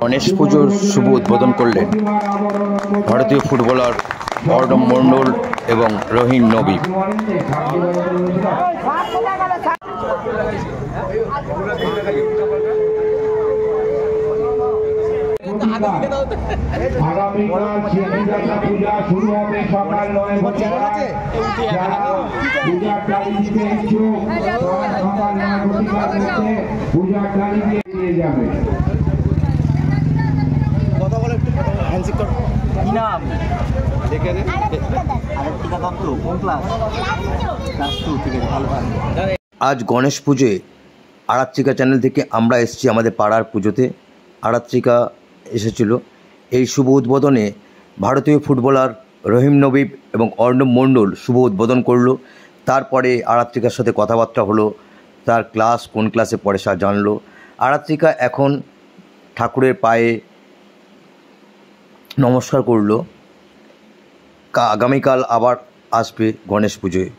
গণেশ পুজোর শুভ উদ্বোধন করলেন ভারতীয় ফুটবলার অর্ণব মণ্ডল এবং রহিম নবী। আগামীকাল পূজা শুরু হবে সকাল 9 বজে। পূজার তারিখ দিতে ইচ্ছুক সকাল 9 বজে পূজার তারিখ দিয়ে যাবে। কথা বলে একটু হ্যান্ডশেক কর। কি নাম? দেখে নে। আরেকটা দত্ত কোন ক্লাস? ক্লাস 2। ঠিক আছে, ভালো ভালো। আজ গণেশ পুজোয় আরাত্রিকা চ্যানেল থেকে আমরা এসেছি আমাদের পাড়ার পুজোতে। আরাত্রিকা এসেছিল। এই শুভ উদ্বোধনে ভারতীয় ফুটবলার রহিম নবী এবং অর্ণব মণ্ডল শুভ উদ্বোধন করলো। তারপরে আরাত্রিকার সাথে কথাবার্তা হলো, তার ক্লাস কোন ক্লাসে পড়ে সে জানলো। আরাত্রিকা এখন ঠাকুরের পায়ে নমস্কার করলো। আগামীকাল আবার আসবে গণেশ পুজোয়।